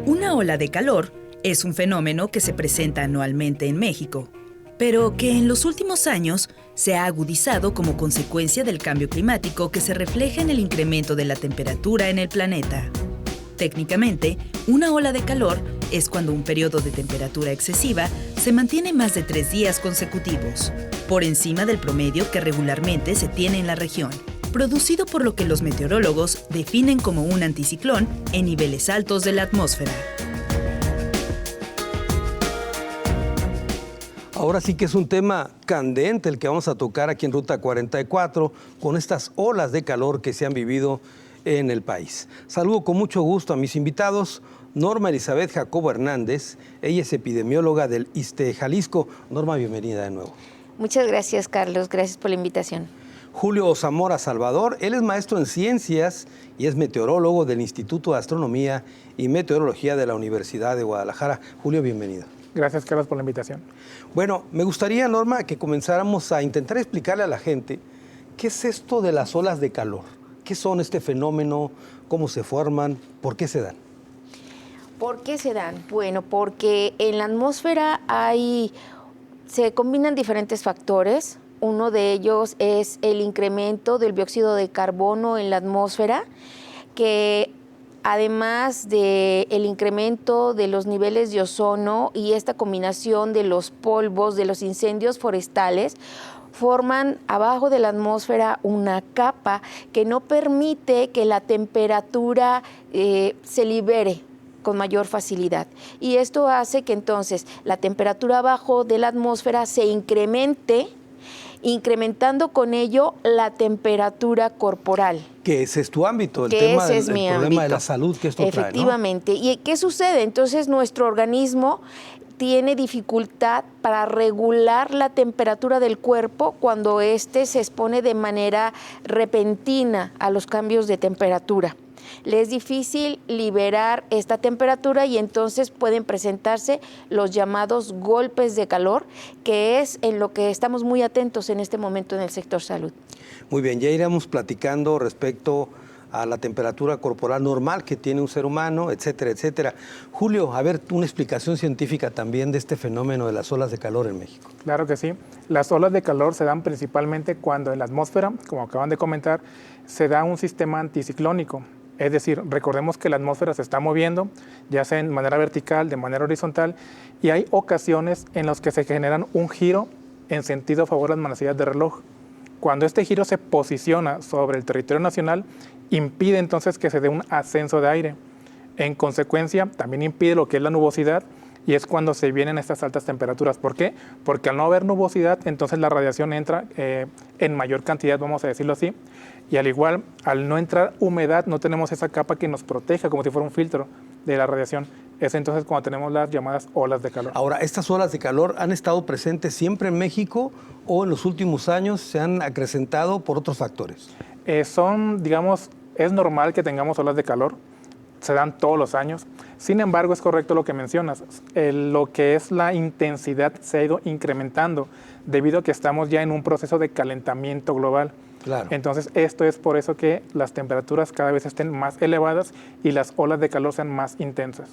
Una ola de calor es un fenómeno que se presenta anualmente en México, pero que en los últimos años se ha agudizado como consecuencia del cambio climático que se refleja en el incremento de la temperatura en el planeta. Técnicamente, una ola de calor es cuando un periodo de temperatura excesiva se mantiene más de 3 días consecutivos, por encima del promedio que regularmente se tiene en la región, producido por lo que los meteorólogos definen como un anticiclón en niveles altos de la atmósfera. Ahora sí que es un tema candente el que vamos a tocar aquí en Ruta 44 con estas olas de calor que se han vivido en el país. Saludo con mucho gusto a mis invitados. Norma Elizabeth Jacobo Hernández, ella es epidemióloga del ISSSTE Jalisco. Norma, bienvenida de nuevo. Muchas gracias, Carlos. Gracias por la invitación. Julio Zamora Salvador, él es maestro en ciencias y es meteorólogo del Instituto de Astronomía y Meteorología de la Universidad de Guadalajara. Julio, bienvenido. Gracias, Carlos, por la invitación. Bueno, me gustaría, Norma, que comenzáramos a intentar explicarle a la gente qué es esto de las olas de calor. ¿Qué son este fenómeno? ¿Cómo se forman? ¿Por qué se dan? ¿Por qué se dan? Bueno, porque en la atmósfera se combinan diferentes factores. Uno de ellos es el incremento del dióxido de carbono en la atmósfera, que además del incremento de los niveles de ozono y esta combinación de los polvos, de los incendios forestales, forman abajo de la atmósfera una capa que no permite que la temperatura se libere con mayor facilidad. Y esto hace que entonces la temperatura abajo de la atmósfera se incremente, incrementando con ello la temperatura corporal. Que ese es tu ámbito, el tema del problema de la salud que esto trae, ¿no? Efectivamente. ¿Y qué sucede? Entonces nuestro organismo tiene dificultad para regular la temperatura del cuerpo cuando éste se expone de manera repentina a los cambios de temperatura. Le es difícil liberar esta temperatura y entonces pueden presentarse los llamados golpes de calor, que es en lo que estamos muy atentos en este momento en el sector salud. Muy bien, ya iremos platicando respecto a la temperatura corporal normal que tiene un ser humano, etcétera, etcétera. Julio, a ver, una explicación científica también de este fenómeno de las olas de calor en México. Claro que sí. Las olas de calor se dan principalmente cuando en la atmósfera, como acaban de comentar, se da un sistema anticiclónico. Es decir, recordemos que la atmósfera se está moviendo, ya sea de manera vertical, de manera horizontal, y hay ocasiones en las que se generan un giro en sentido a favor de las manecillas de reloj. Cuando este giro se posiciona sobre el territorio nacional, impide entonces que se dé un ascenso de aire. En consecuencia, también impide lo que es la nubosidad, y es cuando se vienen estas altas temperaturas. ¿Por qué? Porque al no haber nubosidad, entonces la radiación entra en mayor cantidad, vamos a decirlo así, y al igual, al no entrar humedad, no tenemos esa capa que nos proteja como si fuera un filtro de la radiación. Es entonces cuando tenemos las llamadas olas de calor. Ahora, ¿estas olas de calor han estado presentes siempre en México o en los últimos años se han acrecentado por otros factores? Digamos, es normal que tengamos olas de calor, se dan todos los años. Sin embargo, es correcto lo que mencionas. Lo que es la intensidad se ha ido incrementando debido a que estamos ya en un proceso de calentamiento global. Claro. Entonces, esto es por eso que las temperaturas cada vez estén más elevadas y las olas de calor sean más intensas.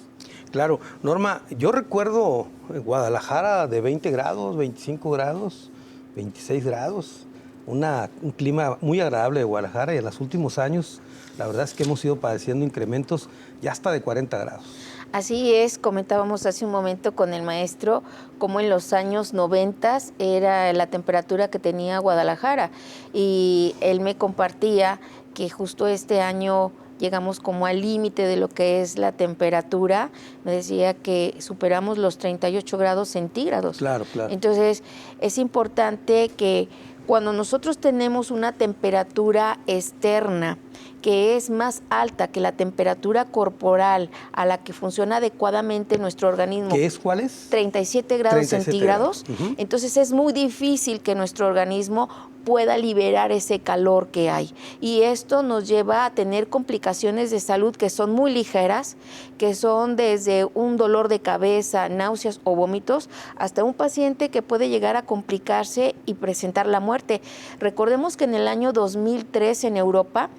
Claro. Norma, yo recuerdo Guadalajara de 20 grados, 25 grados, 26 grados. Un clima muy agradable de Guadalajara, y en los últimos años la verdad es que hemos ido padeciendo incrementos ya hasta de 40 grados. Así es, comentábamos hace un momento con el maestro cómo en los años 90 era la temperatura que tenía Guadalajara, y él me compartía que justo este año llegamos como al límite de lo que es la temperatura. Me decía que superamos los 38 grados centígrados. Claro, claro. Entonces es importante que cuando nosotros tenemos una temperatura externa que es más alta que la temperatura corporal a la que funciona adecuadamente nuestro organismo. ¿Qué es? ¿Cuál es? 37 grados 37 centígrados. Uh-huh. Entonces es muy difícil que nuestro organismo pueda liberar ese calor que hay. Y esto nos lleva a tener complicaciones de salud que son muy ligeras, que son desde un dolor de cabeza, náuseas o vómitos, hasta un paciente que puede llegar a complicarse y presentar la muerte. Recordemos que en el año 2003 en Europa,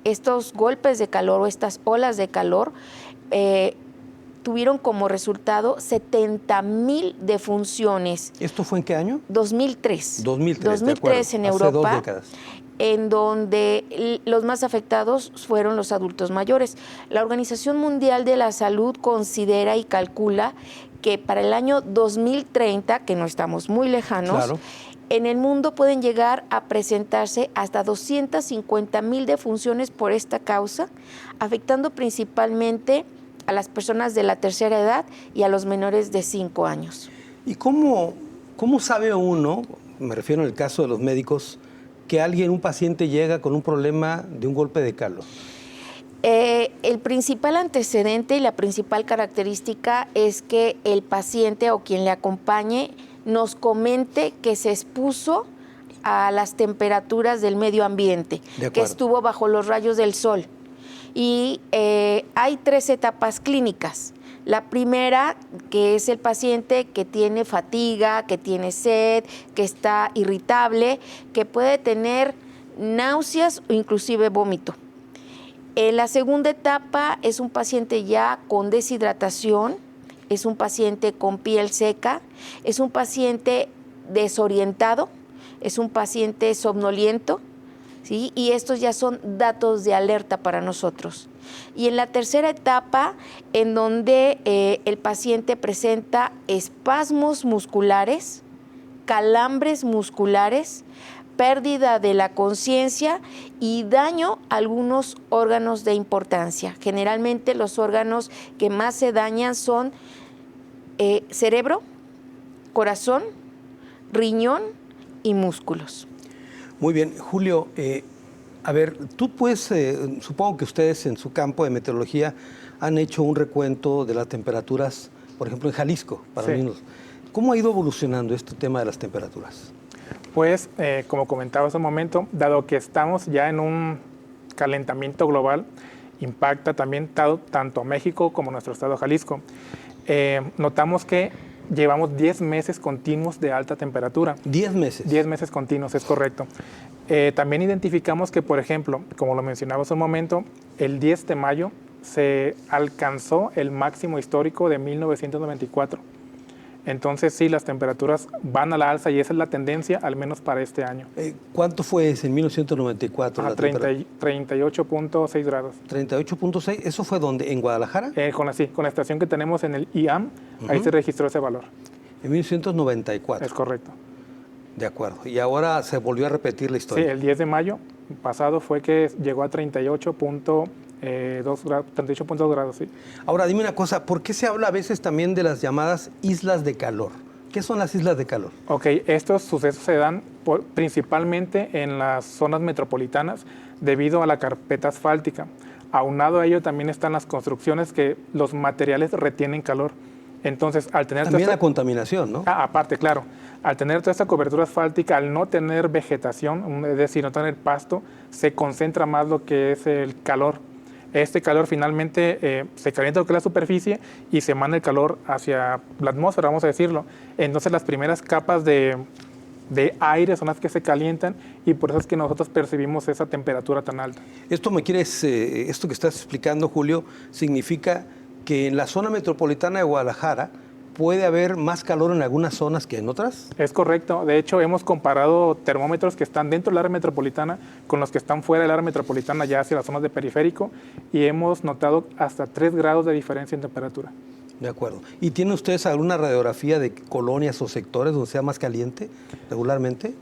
estos golpes de calor o estas olas de calor tuvieron como resultado 70,000 defunciones. ¿Esto fue en qué año? 2003. 2003 en hace Europa. 2 décadas. En donde los más afectados fueron los adultos mayores. La Organización Mundial de la Salud considera y calcula que para el año 2030, que no estamos muy lejanos, Claro. en el mundo pueden llegar a presentarse hasta 250,000 defunciones por esta causa, afectando principalmente a las personas de la tercera edad y a los menores de 5 años. ¿Y cómo sabe uno, me refiero en el caso de los médicos, que un paciente llega con un problema de un golpe de calor? El principal antecedente y la principal característica es que el paciente o quien le acompañe nos comente que se expuso a las temperaturas del medio ambiente, que estuvo bajo los rayos del sol. Y hay 3 etapas clínicas. La primera, que es el paciente que tiene fatiga, que tiene sed, que está irritable, que puede tener náuseas o inclusive vómito. La segunda etapa es un paciente ya con deshidratación, es un paciente con piel seca, es un paciente desorientado, es un paciente somnoliento, ¿sí? Y estos ya son datos de alerta para nosotros. Y en la tercera etapa, en donde el paciente presenta espasmos musculares, calambres musculares, pérdida de la conciencia y daño a algunos órganos de importancia. Generalmente los órganos que más se dañan son cerebro, corazón, riñón y músculos. Muy bien, Julio, a ver, tú puedes, supongo que ustedes en su campo de meteorología han hecho un recuento de las temperaturas, por ejemplo, en Jalisco, para niños. ¿Cómo ha ido evolucionando este tema de las temperaturas? Pues, como comentaba hace un momento, dado que estamos ya en un calentamiento global, impacta también tanto a México como a nuestro estado Jalisco. Notamos que llevamos 10 meses continuos de alta temperatura. 10 meses. 10 meses continuos, es correcto. También identificamos que, por ejemplo, como lo mencionaba hace un momento, el 10 de mayo se alcanzó el máximo histórico de 1994. Entonces, sí, las temperaturas van a la alza y esa es la tendencia, al menos para este año. ¿Cuánto fue ese en 1994? A 38.6 grados. 38.6, ¿eso fue dónde? ¿En Guadalajara? Con la estación que tenemos en el IAM, ahí se registró ese valor. En 1994. Es correcto. De acuerdo. Y ahora se volvió a repetir la historia. Sí, el 10 de mayo pasado fue que llegó a 38.2 grados, sí. Ahora, dime una cosa, ¿por qué se habla a veces también de las llamadas islas de calor? ¿Qué son las islas de calor? Ok, estos sucesos se dan principalmente en las zonas metropolitanas debido a la carpeta asfáltica. Aunado a ello también están las construcciones que los materiales retienen calor. Entonces, al tener también la contaminación, ¿no? Aparte, claro. Al tener toda esta cobertura asfáltica, al no tener vegetación, es decir, no tener pasto, se concentra más lo que es el calor. Este calor finalmente se calienta lo que es la superficie y se manda el calor hacia la atmósfera, vamos a decirlo. Entonces las primeras capas de aire son las que se calientan y por eso es que nosotros percibimos esa temperatura tan alta. Esto que estás explicando, Julio, significa que en la zona metropolitana de Guadalajara ¿puede haber más calor en algunas zonas que en otras? Es correcto. De hecho, hemos comparado termómetros que están dentro del área metropolitana con los que están fuera del área metropolitana, ya hacia las zonas de periférico, y hemos notado hasta 3 grados de diferencia en temperatura. De acuerdo. ¿Y tienen ustedes alguna radiografía de colonias o sectores donde sea más caliente regularmente?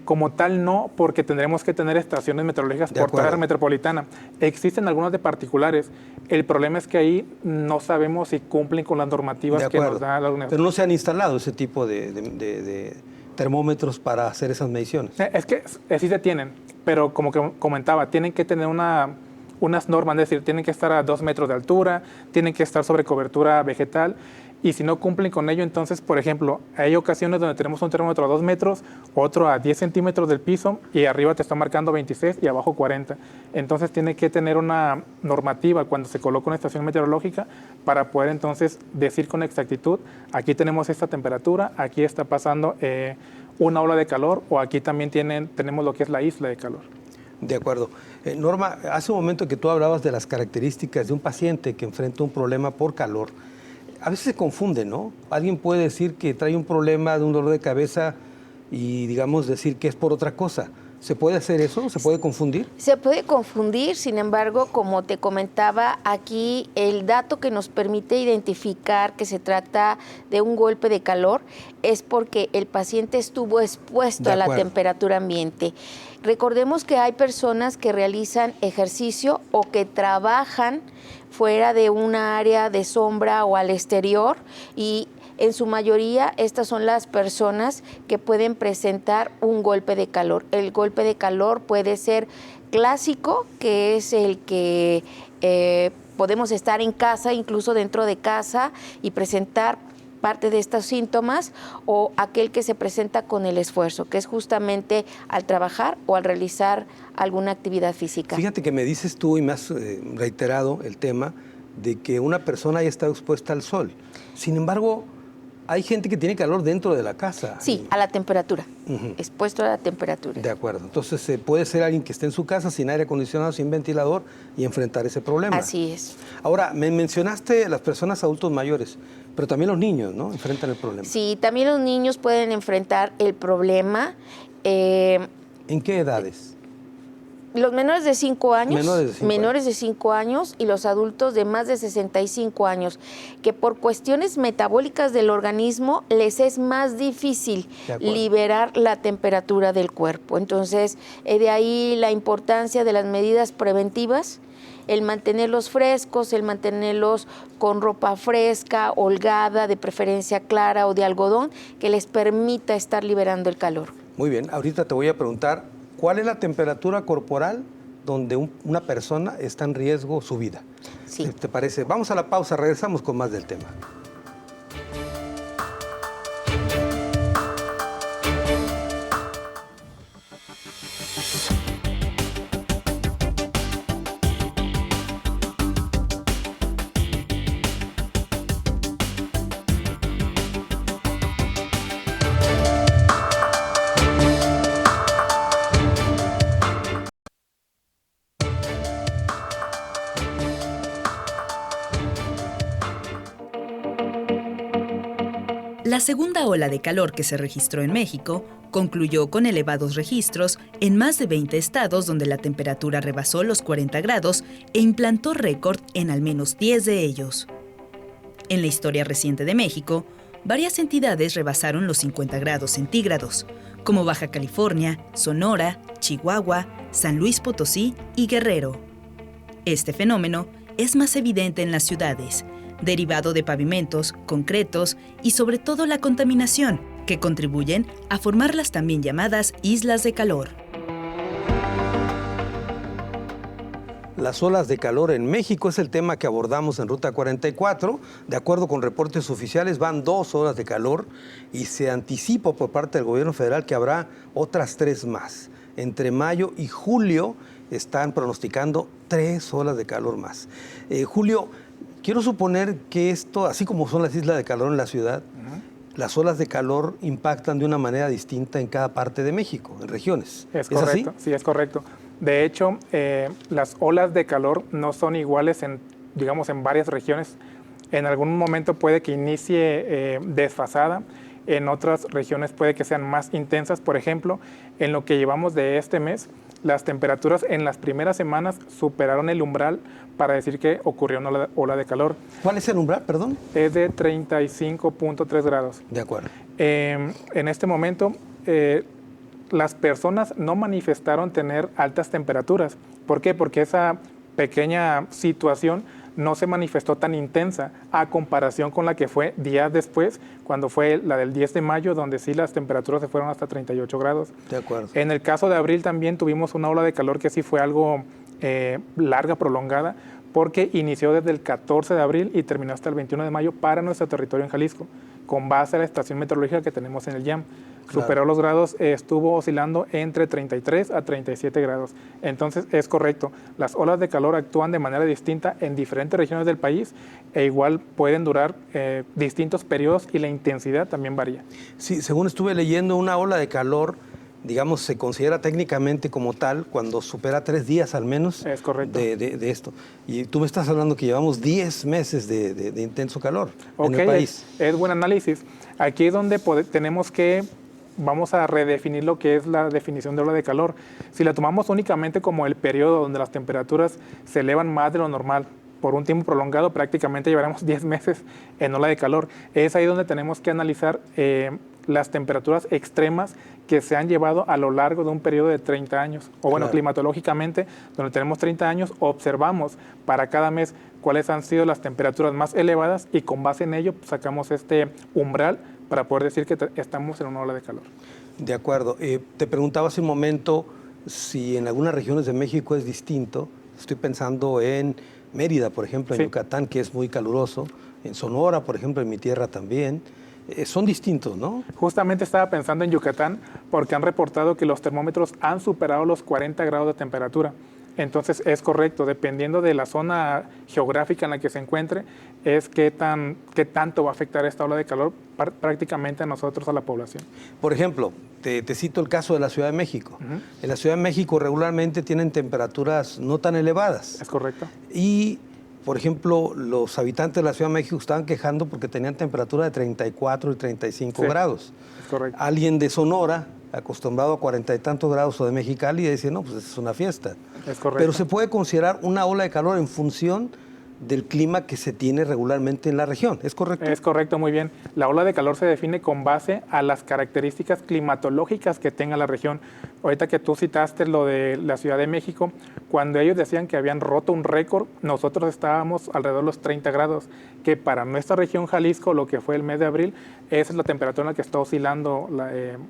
Como tal no, porque tendremos que tener estaciones meteorológicas por toda la área metropolitana. Existen algunas de particulares. El problema es que ahí no sabemos si cumplen con las normativas que nos da la UNED. Pero no se han instalado ese tipo de termómetros para hacer esas mediciones. Es que sí se tienen, pero como que comentaba, tienen que tener unas normas, es decir, tienen que estar a 2 metros de altura, tienen que estar sobre cobertura vegetal, y si no cumplen con ello, entonces, por ejemplo, hay ocasiones donde tenemos un termómetro a 2 metros, otro a 10 centímetros del piso, y arriba te está marcando 26 y abajo 40. Entonces tiene que tener una normativa cuando se coloca una estación meteorológica para poder entonces decir con exactitud, aquí tenemos esta temperatura, aquí está pasando una ola de calor, o aquí también tenemos lo que es la isla de calor. De acuerdo. Norma, hace un momento que tú hablabas de las características de un paciente que enfrenta un problema por calor. a veces se confunde, ¿no? Alguien puede decir que trae un problema de un dolor de cabeza y, digamos, decir que es por otra cosa. ¿Se puede hacer eso? ¿Se puede confundir? Se puede confundir, sin embargo, como te comentaba, aquí el dato que nos permite identificar que se trata de un golpe de calor es porque el paciente estuvo expuesto a la temperatura ambiente. Recordemos que hay personas que realizan ejercicio o que trabajan fuera de una área de sombra o al exterior, y en su mayoría estas son las personas que pueden presentar un golpe de calor. El golpe de calor puede ser clásico, que es el que podemos estar en casa, incluso dentro de casa, y presentar parte de estos síntomas, o aquel que se presenta con el esfuerzo, que es justamente al trabajar o al realizar alguna actividad física. Fíjate que me dices tú, y me has reiterado el tema de que una persona haya estado expuesta al sol. Sin embargo, hay gente que tiene calor dentro de la casa. Sí, a la temperatura, expuesto a la temperatura. De acuerdo. Entonces, puede ser alguien que esté en su casa sin aire acondicionado, sin ventilador, y enfrentar ese problema. Así es. Ahora, me mencionaste las personas adultos mayores, pero también los niños, ¿no? Enfrentan el problema. Sí, también los niños pueden enfrentar el problema. ¿En qué edades? Los menores de 5 años, menores de 5 años, y los adultos de más de 65 años, que por cuestiones metabólicas del organismo les es más difícil liberar la temperatura del cuerpo. Entonces, de ahí la importancia de las medidas preventivas, el mantenerlos frescos, el mantenerlos con ropa fresca, holgada, de preferencia clara o de algodón, que les permita estar liberando el calor. Muy bien, ahorita te voy a preguntar, ¿cuál es la temperatura corporal donde una persona está en riesgo su vida? Sí. ¿Te parece? Vamos a la pausa, regresamos con más del tema. La segunda ola de calor que se registró en México concluyó con elevados registros en más de 20 estados donde la temperatura rebasó los 40 grados e implantó récord en al menos 10 de ellos. En la historia reciente de México, varias entidades rebasaron los 50 grados centígrados, como Baja California, Sonora, Chihuahua, San Luis Potosí y Guerrero. Este fenómeno es más evidente en las ciudades, derivado de pavimentos, concretos y sobre todo la contaminación, que contribuyen a formar las también llamadas islas de calor. Las olas de calor en México es el tema que abordamos en Ruta 44. De acuerdo con reportes oficiales, van 2 olas de calor y se anticipa por parte del gobierno federal que habrá otras 3 más. Entre mayo y julio están pronosticando 3 olas de calor más. Julio, quiero suponer que esto, así como son las islas de calor en la ciudad, las olas de calor impactan de una manera distinta en cada parte de México, en regiones. ¿Es correcto? Así? Sí, es correcto. De hecho, las olas de calor no son iguales en varias regiones. En algún momento puede que inicie desfasada, en otras regiones puede que sean más intensas. Por ejemplo, en lo que llevamos de este mes, las temperaturas en las primeras semanas superaron el umbral para decir que ocurrió una ola de calor. ¿Cuál es el umbral, perdón? Es de 35.3 grados. De acuerdo. En este momento, las personas no manifestaron tener altas temperaturas. ¿Por qué? Porque esa pequeña situación no se manifestó tan intensa a comparación con la que fue días después, cuando fue la del 10 de mayo, donde sí las temperaturas se fueron hasta 38 grados. De acuerdo. En el caso de abril también tuvimos una ola de calor que sí fue algo larga, prolongada, porque inició desde el 14 de abril y terminó hasta el 21 de mayo para nuestro territorio en Jalisco, con base a la estación meteorológica que tenemos en el IAM. Claro. Superó los grados, estuvo oscilando entre 33 a 37 grados. Entonces, es correcto, las olas de calor actúan de manera distinta en diferentes regiones del país e igual pueden durar distintos periodos y la intensidad también varía. Sí, según estuve leyendo, una ola de calor digamos, se considera técnicamente como tal cuando supera 3 días al menos Es correcto. de esto. Y tú me estás hablando que llevamos 10 meses de intenso calor en Ok, el país. es buen análisis. Aquí es donde tenemos que, vamos a redefinir lo que es la definición de ola de calor. Si la tomamos únicamente como el periodo donde las temperaturas se elevan más de lo normal, por un tiempo prolongado, prácticamente llevaremos 10 meses en ola de calor. Es ahí donde tenemos que analizar las temperaturas extremas que se han llevado a lo largo de un periodo de 30 años. O bueno, Claro. climatológicamente, donde tenemos 30 años, observamos para cada mes cuáles han sido las temperaturas más elevadas y con base en ello pues, sacamos este umbral para poder decir que estamos en una ola de calor. De acuerdo. Te preguntaba hace un momento si en algunas regiones de México es distinto. Estoy pensando en Mérida, por ejemplo, en Sí. Yucatán, que es muy caluroso. En Sonora, por ejemplo, en mi tierra también. Son distintos, ¿no? Justamente estaba pensando en Yucatán porque han reportado que los termómetros han superado los 40 grados de temperatura. Entonces es correcto, dependiendo de la zona geográfica en la que se encuentre, es qué tanto va a afectar esta ola de calor prácticamente a nosotros, a la población. Por ejemplo, te cito el caso de la Ciudad de México. En la Ciudad de México regularmente tienen temperaturas no tan elevadas. ¿Es correcto? Y, por ejemplo, los habitantes de la Ciudad de México estaban quejando porque tenían temperatura de 34 y 35 Sí. grados. Es correcto. Alguien de Sonora, acostumbrado a 40 y tantos grados, o de Mexicali, decía, no, pues es una fiesta. Es correcto. Pero se puede considerar una ola de calor en función del clima que se tiene regularmente en la región, ¿es correcto? Es correcto, muy bien. La ola de calor se define con base a las características climatológicas que tenga la región. Ahorita que tú citaste lo de la Ciudad de México, cuando ellos decían que habían roto un récord, nosotros estábamos alrededor de los 30 grados, que para nuestra región Jalisco, lo que fue el mes de abril, esa es la temperatura en la que está oscilando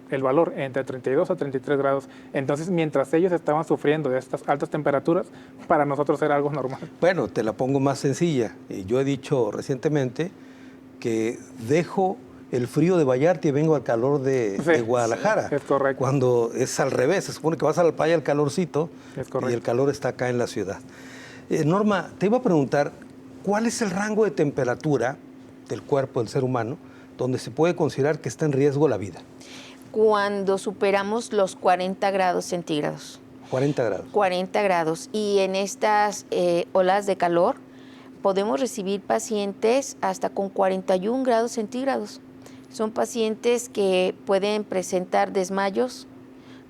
el valor, entre 32 a 33 grados. Entonces, mientras ellos estaban sufriendo de estas altas temperaturas, para nosotros era algo normal. Bueno, te la pongo más sencilla. Yo he dicho recientemente que dejo el frío de Vallarta y vengo al calor de Guadalajara. Es correcto. Cuando es al revés, se supone que vas a la playa al calorcito Es correcto. y el calor está acá en la ciudad. Norma, te iba a preguntar, ¿cuál es el rango de temperatura del cuerpo del ser humano donde se puede considerar que está en riesgo la vida? Cuando superamos los 40 grados centígrados. 40 grados. 40 grados. Y en estas olas de calor podemos recibir pacientes hasta con 41 grados centígrados. Son pacientes que pueden presentar desmayos,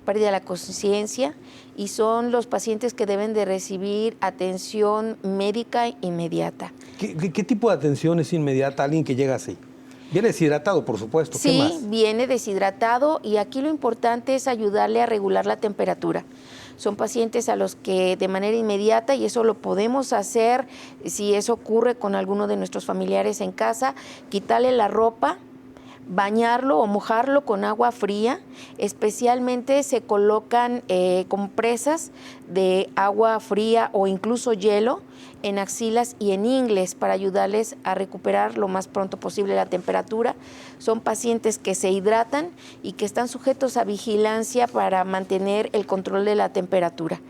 pérdida de la conciencia y son los pacientes que deben de recibir atención médica inmediata. ¿Qué tipo de atención es inmediata a alguien que llega así? Viene deshidratado, por supuesto. ¿Qué Sí, más? viene deshidratado y aquí lo importante es ayudarle a regular la temperatura. Son pacientes a los que de manera inmediata, y eso lo podemos hacer si eso ocurre con alguno de nuestros familiares en casa, quitarle la ropa, bañarlo o mojarlo con agua fría. Especialmente se colocan compresas de agua fría o incluso hielo en axilas y en ingles para ayudarles a recuperar lo más pronto posible la temperatura. Son pacientes que se hidratan y que están sujetos a vigilancia para mantener el control de la temperatura,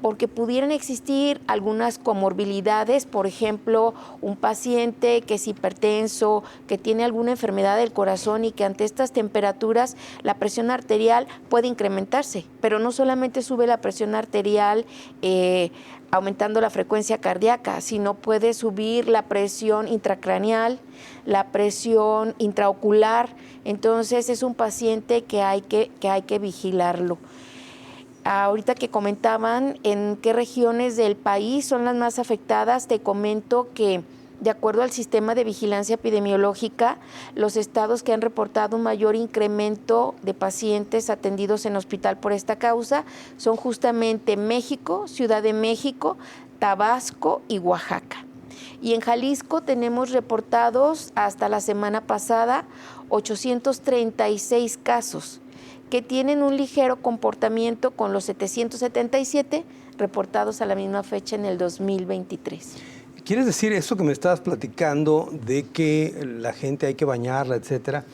porque pudieran existir algunas comorbilidades, por ejemplo, un paciente que es hipertenso, que tiene alguna enfermedad del corazón y que ante estas temperaturas la presión arterial puede incrementarse, pero no solamente sube la presión arterial aumentando la frecuencia cardíaca, sino puede subir la presión intracraneal, la presión intraocular. Entonces es un paciente que hay que vigilarlo. Ahorita que comentaban en qué regiones del país son las más afectadas, te comento que de acuerdo al sistema de vigilancia epidemiológica, los estados que han reportado un mayor incremento de pacientes atendidos en hospital por esta causa son justamente México, Ciudad de México, Tabasco y Oaxaca. Y en Jalisco tenemos reportados hasta la semana pasada 836 casos que tienen un ligero comportamiento con los 777 reportados a la misma fecha en el 2023. ¿Quieres decir eso que me estabas platicando de que la gente hay que bañarla, etcétera?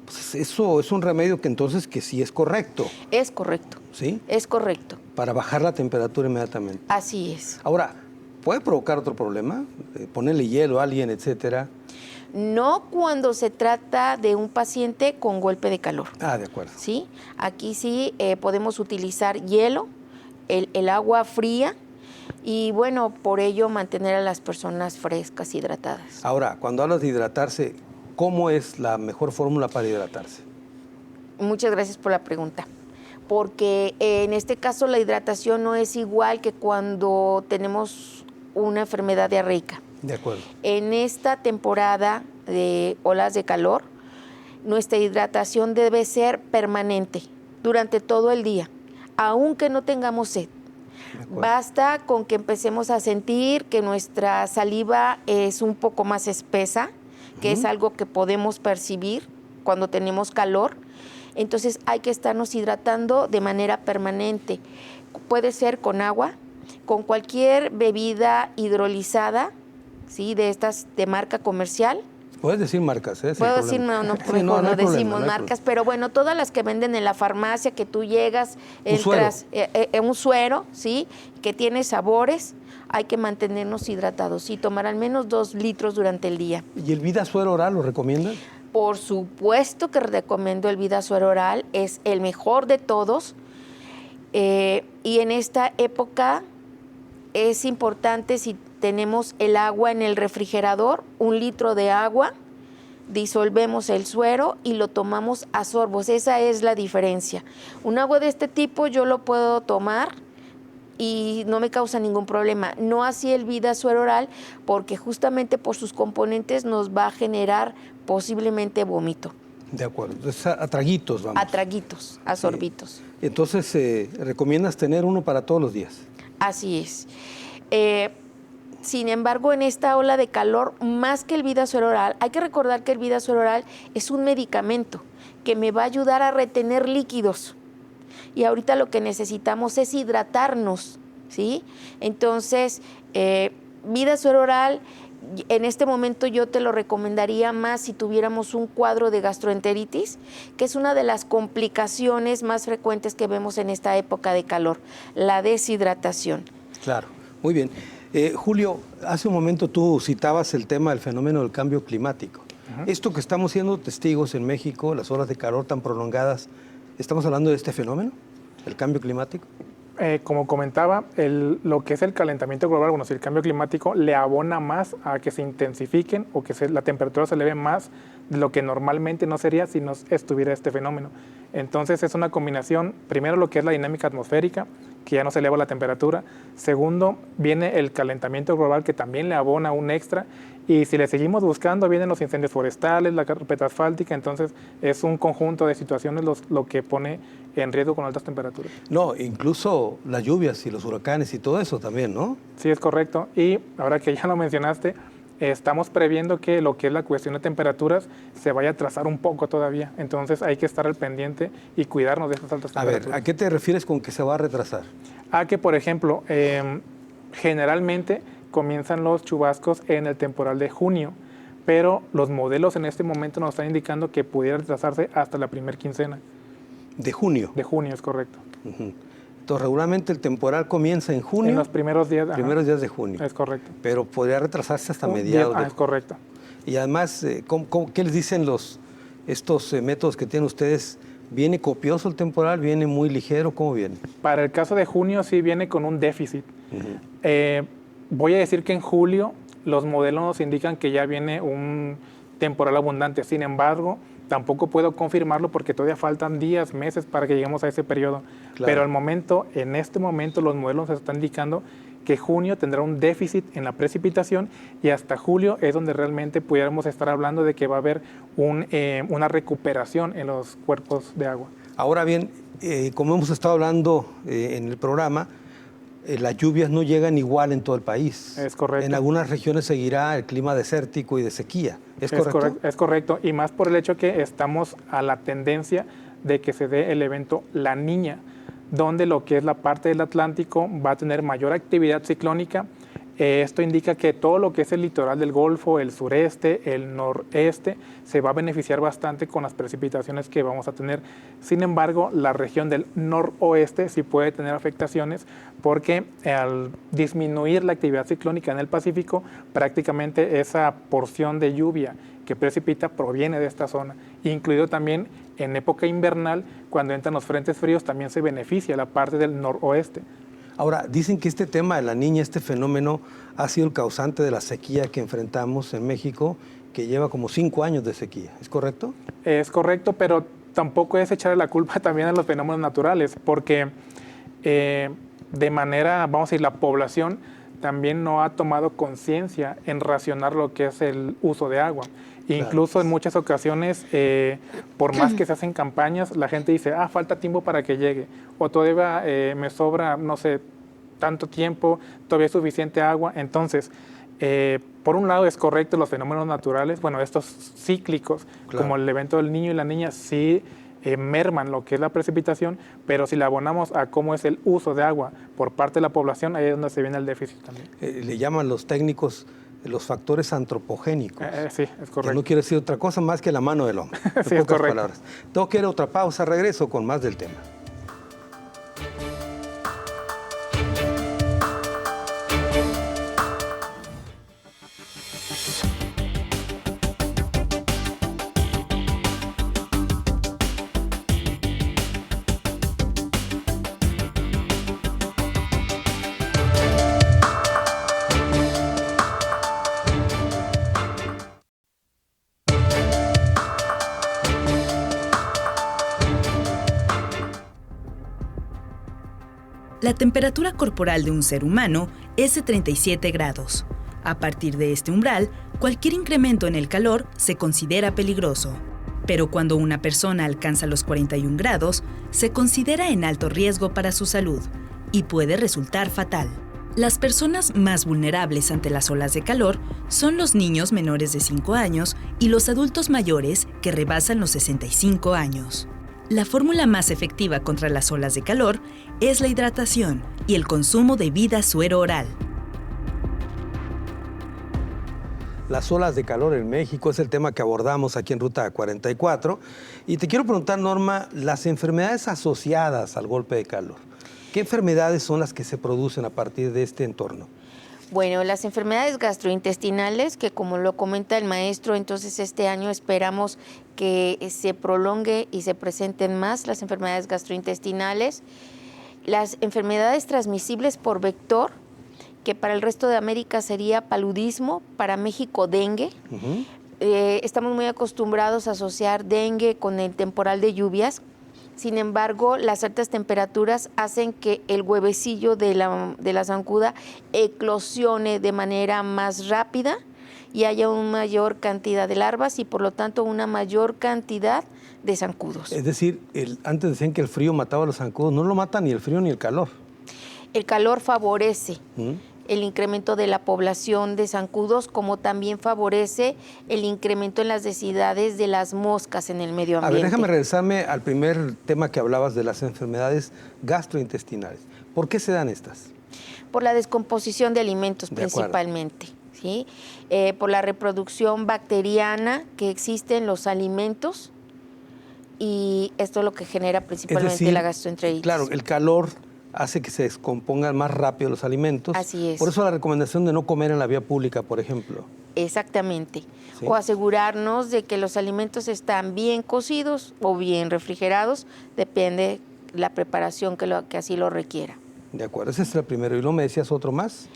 Pues eso es un remedio que entonces que sí es correcto. Es correcto. ¿Sí? Es correcto. Para bajar la temperatura inmediatamente. Así es. Ahora, ¿puede provocar otro problema? Ponerle hielo a alguien, etcétera. No cuando se trata de un paciente con golpe de calor. Ah, de acuerdo. ¿Sí? Aquí sí podemos utilizar hielo, el agua fría y bueno, por ello mantener a las personas frescas, hidratadas. Ahora, cuando hablas de hidratarse, ¿cómo es la mejor fórmula para hidratarse? Muchas gracias por la pregunta, porque en este caso la hidratación no es igual que cuando tenemos una enfermedad diarreica. De acuerdo. En esta temporada de olas de calor, nuestra hidratación debe ser permanente durante todo el día, aunque no tengamos sed. Basta con que empecemos a sentir que nuestra saliva es un poco más espesa, que es algo que podemos percibir cuando tenemos calor. Entonces hay que estarnos hidratando de manera permanente. Puede ser con agua, con cualquier bebida hidrolizada, ¿sí? De estas de marca comercial. Puedes decir marcas, ¿eh? Puedo decir, no, Sí, no hay decimos problema, marcas, pero bueno, todas las que venden en la farmacia, que tú llegas, entras en un suero, ¿sí? Que tiene sabores, hay que mantenernos hidratados y tomar al menos 2 litros durante el día. ¿Y el Vida Suero Oral lo recomiendan? Por supuesto que recomiendo el Vida Suero Oral, es el mejor de todos. Y en esta época es importante, si tenemos el agua en el refrigerador, 1 litro de agua, disolvemos el suero y lo tomamos a sorbos. Esa es la diferencia. Un agua de este tipo yo lo puedo tomar y no me causa ningún problema. No así el Vida Suero Oral, porque justamente por sus componentes nos va a generar posiblemente vómito. De acuerdo. Entonces, a traguitos, vamos. A traguitos, a sorbitos. Sí. Entonces, ¿recomiendas tener uno para todos los días? Así es. Sin embargo, en esta ola de calor, más que el Vida Suero Oral, hay que recordar que el Vida Suero Oral es un medicamento que me va a ayudar a retener líquidos. Y ahorita lo que necesitamos es hidratarnos, ¿sí? Entonces, Vida Suero Oral, en este momento yo te lo recomendaría más si tuviéramos un cuadro de gastroenteritis, que es una de las complicaciones más frecuentes que vemos en esta época de calor, la deshidratación. Claro, muy bien. Julio, hace un momento tú citabas el tema del fenómeno del cambio climático. Esto que estamos siendo testigos en México, las olas de calor tan prolongadas, ¿estamos hablando de este fenómeno, el cambio climático? Como comentaba, lo que es el calentamiento global, bueno, si el cambio climático le abona más a que se intensifiquen o que la temperatura se eleve más de lo que normalmente no sería si no estuviera este fenómeno. Entonces es una combinación, primero lo que es la dinámica atmosférica, que ya no se eleva la temperatura. Segundo, viene el calentamiento global, que también le abona un extra. Y si le seguimos buscando, vienen los incendios forestales, la carpeta asfáltica. Entonces es un conjunto de situaciones lo que pone en riesgo con altas temperaturas. No, incluso las lluvias y los huracanes y todo eso también, ¿no? Sí, es correcto. Y ahora que ya lo mencionaste, estamos previendo que lo que es la cuestión de temperaturas se vaya a atrasar un poco todavía. Entonces hay que estar al pendiente y cuidarnos de estas altas temperaturas. A ver, ¿a qué te refieres con que se va a retrasar? A que, por ejemplo, generalmente comienzan los chubascos en el temporal de junio, pero los modelos en este momento nos están indicando que pudiera retrasarse hasta la primera quincena. ¿De junio? De junio, es correcto. Entonces, regularmente el temporal comienza en junio. En los primeros días. Primeros días de junio. Es correcto. Pero podría retrasarse hasta mediados. Es correcto. Y además, ¿qué les dicen estos métodos que tienen ustedes? ¿Viene copioso el temporal? ¿Viene muy ligero? ¿Cómo viene? Para el caso de junio sí viene con un déficit. Voy a decir que en julio los modelos nos indican que ya viene un temporal abundante. Sin embargo, tampoco puedo confirmarlo porque todavía faltan días, meses para que lleguemos a ese periodo. Claro. Pero en este momento los modelos nos están indicando que junio tendrá un déficit en la precipitación y hasta julio es donde realmente pudiéramos estar hablando de que va a haber una recuperación en los cuerpos de agua. Ahora bien, como hemos estado hablando en el programa, las lluvias no llegan igual en todo el país. Es correcto. En algunas regiones seguirá el clima desértico y de sequía. ¿Es correcto? Es correcto, y más por el hecho que estamos a la tendencia de que se dé el evento La Niña, donde lo que es la parte del Atlántico va a tener mayor actividad ciclónica Esto indica que todo lo que es el litoral del Golfo, el sureste, el noreste, se va a beneficiar bastante con las precipitaciones que vamos a tener. Sin embargo, la región del noroeste sí puede tener afectaciones porque al disminuir la actividad ciclónica en el Pacífico, prácticamente esa porción de lluvia que precipita proviene de esta zona, incluido también en época invernal, cuando entran los frentes fríos, también se beneficia la parte del noroeste. Ahora, dicen que este tema de la niña, este fenómeno, ha sido el causante de la sequía que enfrentamos en México, que lleva como 5 años de sequía. ¿Es correcto? Es correcto, pero tampoco es echarle la culpa también a los fenómenos naturales, porque de manera, vamos a decir, la población también no ha tomado conciencia en racionar lo que es el uso de agua. Claro. Incluso en muchas ocasiones, por más que se hacen campañas, la gente dice, falta tiempo para que llegue, o todavía me sobra, no sé, tanto tiempo, todavía es suficiente agua. Entonces, por un lado es correcto los fenómenos naturales, bueno, estos cíclicos, claro, como el evento del niño y la niña, sí merman lo que es la precipitación, pero si la abonamos a cómo es el uso de agua por parte de la población, ahí es donde se viene el déficit también. Le llaman los técnicos los factores antropogénicos. Sí, es correcto. Que no quiere decir otra cosa más que la mano del hombre. Sí, es correcto. Palabras. Tengo que ir a otra pausa, regreso con más del tema. La temperatura corporal de un ser humano es de 37 grados. A partir de este umbral, cualquier incremento en el calor se considera peligroso. Pero cuando una persona alcanza los 41 grados, se considera en alto riesgo para su salud y puede resultar fatal. Las personas más vulnerables ante las olas de calor son los niños menores de 5 años y los adultos mayores que rebasan los 65 años. La fórmula más efectiva contra las olas de calor es la hidratación y el consumo de bebida suero oral. Las olas de calor en México es el tema que abordamos aquí en Ruta 44. Y te quiero preguntar, Norma, las enfermedades asociadas al golpe de calor. ¿Qué enfermedades son las que se producen a partir de este entorno? Bueno, las enfermedades gastrointestinales, que como lo comenta el maestro, entonces este año esperamos que se prolongue y se presenten más las enfermedades gastrointestinales. Las enfermedades transmisibles por vector, que para el resto de América sería paludismo, para México dengue. Estamos muy acostumbrados a asociar dengue con el temporal de lluvias. Sin embargo, las altas temperaturas hacen que el huevecillo de la zancuda eclosione de manera más rápida y haya una mayor cantidad de larvas y por lo tanto una mayor cantidad de zancudos. Es decir, antes decían que el frío mataba a los zancudos, no lo mata ni el frío ni el calor. El calor favorece el incremento de la población de zancudos, como también favorece el incremento en las densidades de las moscas en el medio ambiente. A ver, déjame regresarme al primer tema que hablabas de las enfermedades gastrointestinales. ¿Por qué se dan estas? Por la descomposición de alimentos principalmente, ¿sí? Por la reproducción bacteriana que existe en los alimentos y esto es lo que genera principalmente la gastroenteritis. Claro, el calor hace que se descompongan más rápido los alimentos. Así es. Por eso la recomendación de no comer en la vía pública, por ejemplo. Exactamente. ¿Sí? O asegurarnos de que los alimentos están bien cocidos o bien refrigerados, depende la preparación que así lo requiera. De acuerdo, ese es el primero. ¿Y no me decías otro más?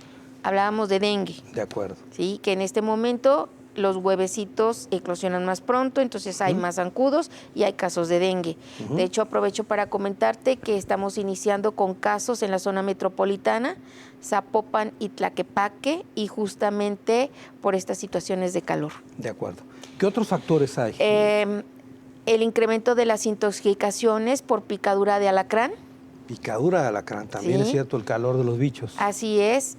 Hablábamos de dengue. De acuerdo. Sí, que en este momento los huevecitos eclosionan más pronto, entonces hay más zancudos y hay casos de dengue. De hecho, aprovecho para comentarte que estamos iniciando con casos en la zona metropolitana, Zapopan y Tlaquepaque, y justamente por estas situaciones de calor. De acuerdo. ¿Qué otros factores hay? El incremento de las intoxicaciones por picadura de alacrán. Picadura de alacrán, también es cierto, el calor de los bichos. Así es,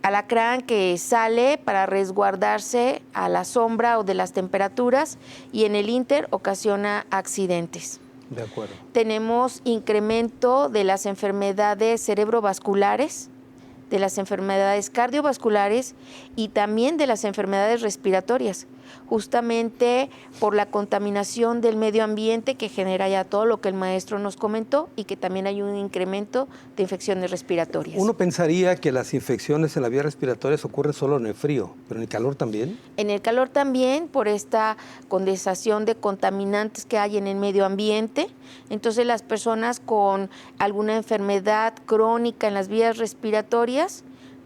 alacrán que sale para resguardarse a la sombra o de las temperaturas y en el ínter ocasiona accidentes. De acuerdo. Tenemos incremento de las enfermedades cerebrovasculares, de las enfermedades cardiovasculares y también de las enfermedades respiratorias, justamente por la contaminación del medio ambiente que genera ya todo lo que el maestro nos comentó y que también hay un incremento de infecciones respiratorias. Uno pensaría que las infecciones en las vías respiratorias ocurren solo en el frío, pero en el calor también. En el calor también, por esta condensación de contaminantes que hay en el medio ambiente. Entonces las personas con alguna enfermedad crónica en las vías respiratorias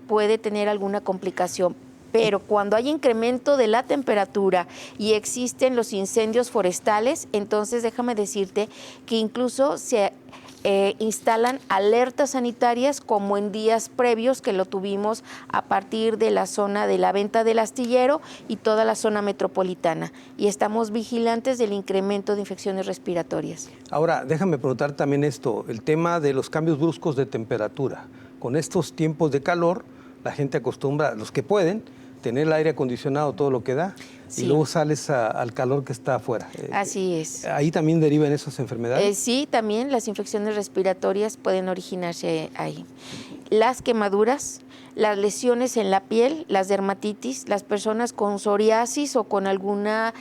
puede tener alguna complicación. Pero cuando hay incremento de la temperatura y existen los incendios forestales, entonces déjame decirte que incluso se instalan alertas sanitarias como en días previos que lo tuvimos a partir de la zona de la venta del astillero y toda la zona metropolitana. Y estamos vigilantes del incremento de infecciones respiratorias. Ahora, déjame preguntar también esto, el tema de los cambios bruscos de temperatura. Con estos tiempos de calor, la gente acostumbra, los que pueden, tener el aire acondicionado todo lo que da, sí, y luego sales al calor que está afuera. Así es. ¿Ahí también derivan esas enfermedades? Sí, también las infecciones respiratorias pueden originarse ahí. Las quemaduras, las lesiones en la piel, las dermatitis, las personas con psoriasis o con alguna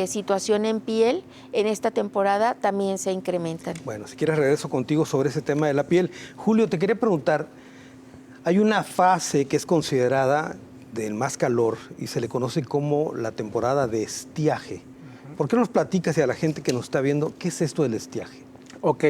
situación en piel, en esta temporada también se incrementan. Bueno, si quieres regreso contigo sobre ese tema de la piel. Julio, te quería preguntar, hay una fase que es considerada del más calor y se le conoce como la temporada de estiaje. ¿Por qué nos platicas y a la gente que nos está viendo qué es esto del estiaje? Ok,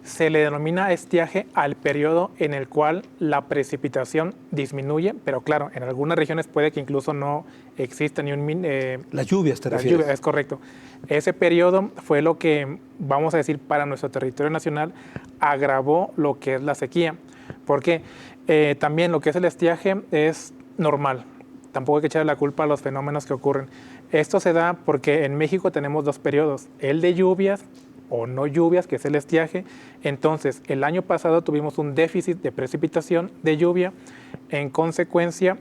se le denomina estiaje al periodo en el cual la precipitación disminuye, pero claro, en algunas regiones puede que incluso no exista ni un... Las lluvias, ¿te refieres? Las lluvias, es correcto. Ese periodo fue lo que, vamos a decir, para nuestro territorio nacional agravó lo que es la sequía, porque también lo que es el estiaje es normal. Tampoco hay que echarle la culpa a los fenómenos que ocurren. Esto se da porque en México tenemos dos periodos, el de lluvias o no lluvias, que es el estiaje. Entonces, el año pasado tuvimos un déficit de precipitación de lluvia. En consecuencia,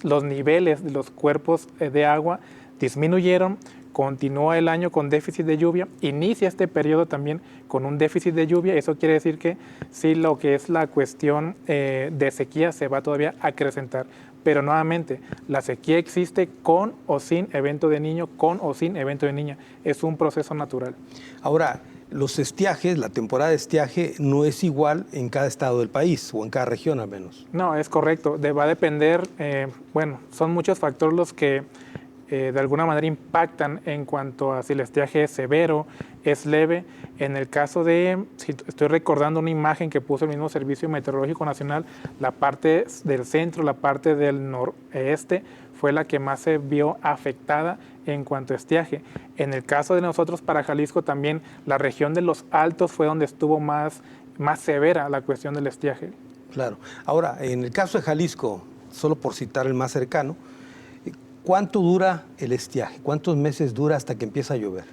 los niveles de los cuerpos de agua disminuyeron. Continúa el año con déficit de lluvia, inicia este periodo también con un déficit de lluvia. Eso quiere decir que sí, lo que es la cuestión de sequía se va todavía a acrecentar. Pero nuevamente, la sequía existe con o sin evento de niño, con o sin evento de niña. Es un proceso natural. Ahora, los estiajes, la temporada de estiaje no es igual en cada estado del país o en cada región al menos. No, es correcto. Va a depender, bueno, son muchos factores los que de alguna manera impactan en cuanto a si el estiaje es severo, es leve. En el caso de, si estoy recordando una imagen que puso el mismo Servicio Meteorológico Nacional, la parte del centro, la parte del noreste, fue la que más se vio afectada en cuanto a estiaje. En el caso de nosotros para Jalisco también, la región de los Altos fue donde estuvo más severa la cuestión del estiaje. Claro. Ahora, en el caso de Jalisco, solo por citar el más cercano, ¿cuánto dura el estiaje? ¿Cuántos meses dura hasta que empieza a llover?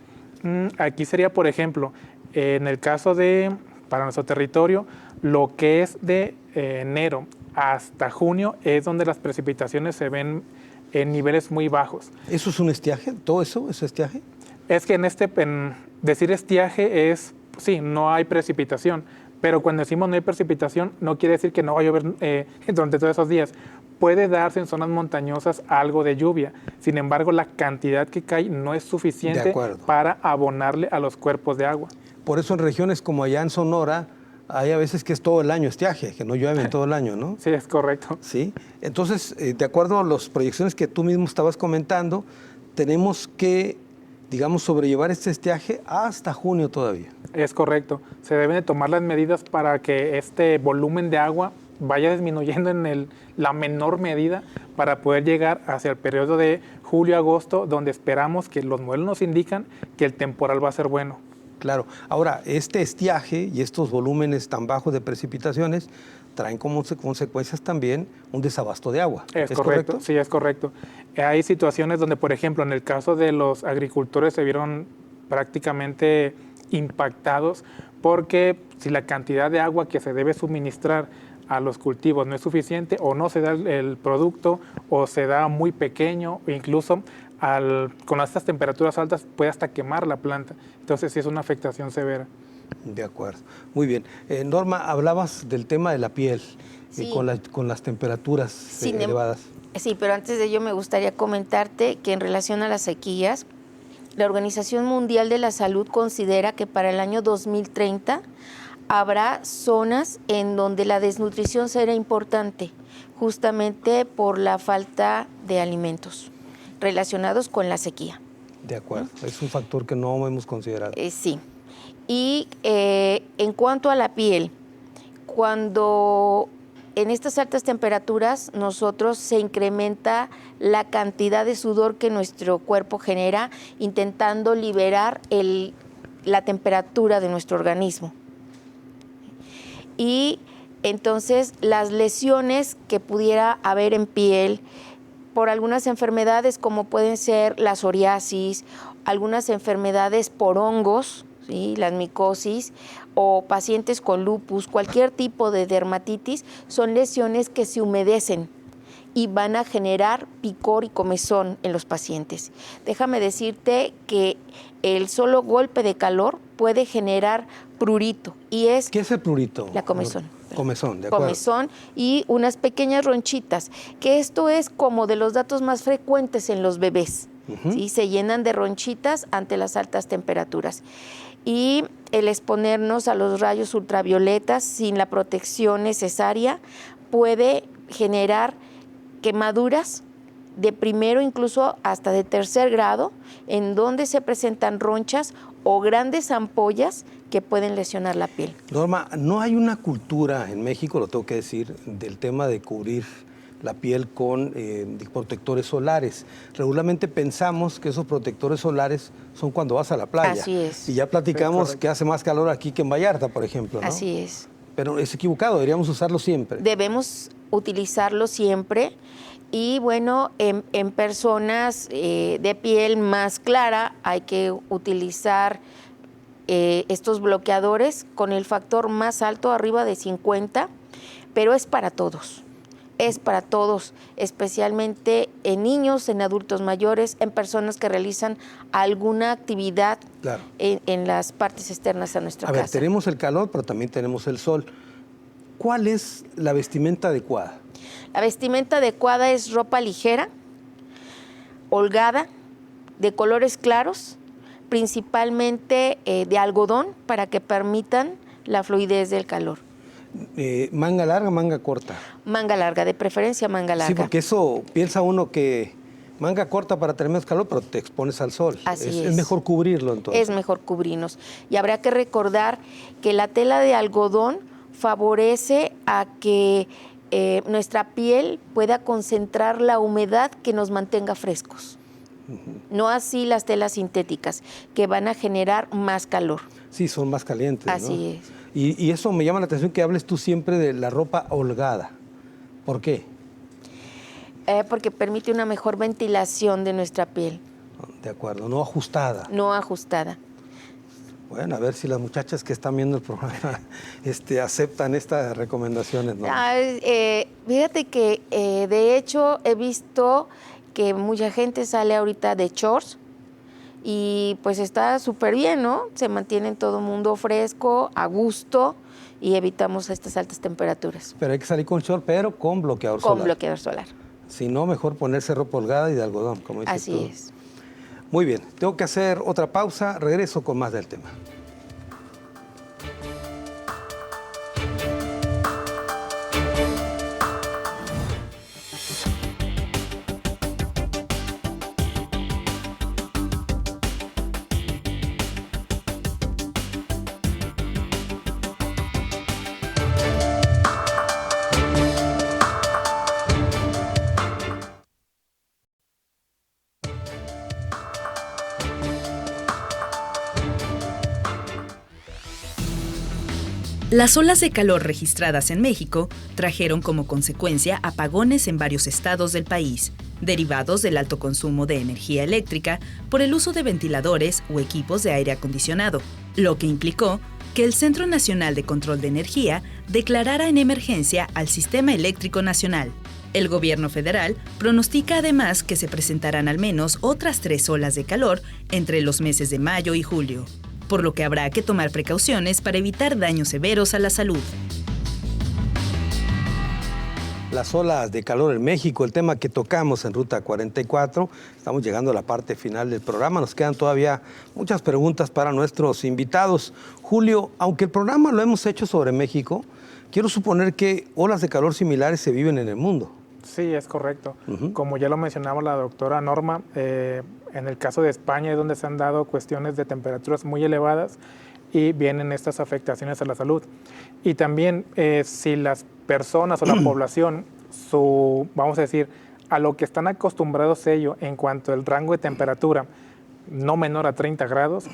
Aquí sería, por ejemplo, en el caso de, para nuestro territorio, lo que es de enero hasta junio es donde las precipitaciones se ven en niveles muy bajos. ¿Eso es un estiaje? ¿Todo eso es estiaje? Es que en decir estiaje es, sí, no hay precipitación, pero cuando decimos no hay precipitación no quiere decir que no va a llover durante todos esos días. Puede darse en zonas montañosas algo de lluvia, sin embargo la cantidad que cae no es suficiente para abonarle a los cuerpos de agua. Por eso en regiones como allá en Sonora hay a veces que es todo el año estiaje, que no llueve todo el año, ¿no? Sí, es correcto. Sí, entonces de acuerdo a las proyecciones que tú mismo estabas comentando, tenemos que, digamos, sobrellevar este estiaje hasta junio todavía. Es correcto, se deben de tomar las medidas para que este volumen de agua vaya disminuyendo en la menor medida para poder llegar hacia el periodo de julio-agosto, donde esperamos que los modelos nos indican que el temporal va a ser bueno. Claro. Ahora, este estiaje y estos volúmenes tan bajos de precipitaciones traen como consecuencias también un desabasto de agua. ¿Es correcto? Sí, es correcto. Hay situaciones donde, por ejemplo, en el caso de los agricultores se vieron prácticamente impactados porque si la cantidad de agua que se debe suministrar a los cultivos no es suficiente o no se da el producto o se da muy pequeño o incluso con estas temperaturas altas puede hasta quemar la planta. Entonces sí es una afectación severa. De acuerdo. Muy bien. Norma, hablabas del tema de la piel Sí. con las temperaturas elevadas. Sí, pero antes de ello me gustaría comentarte que en relación a las sequías, la Organización Mundial de la Salud considera que para el año 2030 habrá zonas en donde la desnutrición será importante, justamente por la falta de alimentos relacionados con la sequía. De acuerdo. Es un factor que no hemos considerado. Sí. Y en cuanto a la piel, cuando en estas altas temperaturas nosotros se incrementa la cantidad de sudor que nuestro cuerpo genera, intentando liberar la temperatura de nuestro organismo. Y entonces las lesiones que pudiera haber en piel por algunas enfermedades como pueden ser la psoriasis, algunas enfermedades por hongos, ¿sí? Las micosis o pacientes con lupus, cualquier tipo de dermatitis, son lesiones que se humedecen y van a generar picor y comezón en los pacientes. Déjame decirte que el solo golpe de calor puede generar prurito y es... ¿Qué es el prurito? La comezón. Comezón, de acuerdo. Comezón y unas pequeñas ronchitas, que esto es como de los datos más frecuentes en los bebés. ¿Sí? Se llenan de ronchitas ante las altas temperaturas. Y el exponernos a los rayos ultravioletas sin la protección necesaria puede generar quemaduras de primero, incluso hasta de tercer grado, en donde se presentan ronchas o grandes ampollas que pueden lesionar la piel. Norma, no hay una cultura en México, lo tengo que decir, del tema de cubrir la piel con protectores solares. Regularmente pensamos que esos protectores solares son cuando vas a la playa. Así es. Y ya platicamos Sí, que hace más calor aquí que en Vallarta, por ejemplo, ¿no? Así es. Pero es equivocado, deberíamos usarlo siempre. Debemos utilizarlo siempre y bueno, en personas de piel más clara hay que utilizar estos bloqueadores con el factor más alto, arriba de 50, pero es para todos. Es para todos, especialmente en niños, en adultos mayores, en personas que realizan alguna actividad Claro. en las partes externas a nuestra A casa. ver, tenemos el calor, pero también tenemos el sol. ¿Cuál es la vestimenta adecuada? La vestimenta adecuada es ropa ligera, holgada, de colores claros, principalmente de algodón, para que permitan la fluidez del calor. ¿Manga larga, manga corta? Manga larga, de preferencia manga larga. Sí, porque eso piensa uno que manga corta para tener menos calor, pero te expones al sol. Así Es mejor cubrirlo entonces. Es mejor cubrirnos. Y habrá que recordar que la tela de algodón favorece a que nuestra piel pueda concentrar la humedad que nos mantenga frescos. No así las telas sintéticas, que van a generar más calor. Sí, son más calientes, ¿no? Así es. Y eso me llama la atención que hables tú siempre de la ropa holgada. ¿Por qué? Porque permite una mejor ventilación de nuestra piel, De acuerdo, no ajustada. no ajustada. Bueno, a ver si las muchachas que están viendo el programa aceptan estas recomendaciones, ¿no? Fíjate que de hecho he visto que mucha gente sale ahorita de shorts y pues está súper bien, ¿no? Se mantiene todo el mundo fresco, a gusto y evitamos estas altas temperaturas. Pero hay que salir con short, pero con bloqueador solar. Con bloqueador solar. Si no, mejor ponerse ropa holgada y de algodón, como dices Así tú. es. Muy bien, tengo que hacer otra pausa, regreso con más del tema. Las olas de calor registradas en México trajeron como consecuencia apagones en varios estados del país, derivados del alto consumo de energía eléctrica por el uso de ventiladores o equipos de aire acondicionado, lo que implicó que el Centro Nacional de Control de Energía declarara en emergencia al Sistema Eléctrico Nacional. El gobierno federal pronostica además que se presentarán al menos otras 3 olas de calor entre los meses de mayo y julio, por lo que habrá que tomar precauciones para evitar daños severos a la salud. Las olas de calor en México, el tema que tocamos en Ruta 44. Estamos llegando a la parte final del programa. Nos quedan todavía muchas preguntas para nuestros invitados. Julio, aunque el programa lo hemos hecho sobre México, quiero suponer que olas de calor similares se viven en el mundo. Sí, es correcto. Como ya lo mencionaba la doctora Norma, en el caso de España es donde se han dado cuestiones de temperaturas muy elevadas y vienen estas afectaciones a la salud. Y también si las personas o la población, vamos a decir, a lo que están acostumbrados ellos en cuanto al rango de temperatura no menor a 30 grados,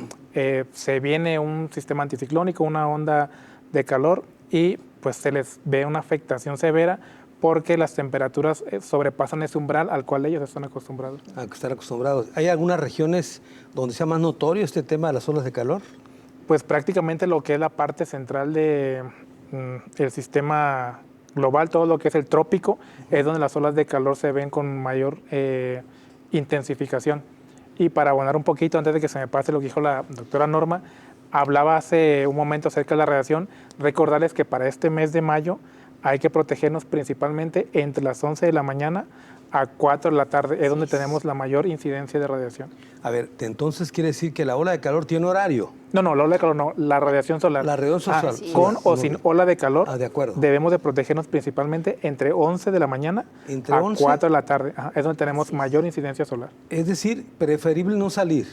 se viene un sistema anticiclónico, una onda de calor y pues se les ve una afectación severa porque las temperaturas sobrepasan ese umbral al cual ellos están acostumbrados. A que están acostumbrados. ¿Hay algunas regiones donde sea más notorio este tema de las olas de calor? Pues prácticamente lo que es la parte central de el sistema global, todo lo que es el trópico, es donde las olas de calor se ven con mayor intensificación. Y para abonar un poquito, antes de que se me pase lo que dijo la doctora Norma, hablaba hace un momento acerca de la radiación, recordarles que para este mes de mayo hay que protegernos principalmente entre las 11 de la mañana a 4 de la tarde, es donde tenemos la mayor incidencia de radiación. A ver, entonces quiere decir que la ola de calor tiene horario. No, la ola de calor no, la radiación solar. La radiación solar. sí. Con o sin ola de calor, de acuerdo. debemos de protegernos principalmente entre 11 de la mañana entre a 11, 4 de la tarde. Es donde tenemos mayor incidencia solar. Es decir, preferible no salir.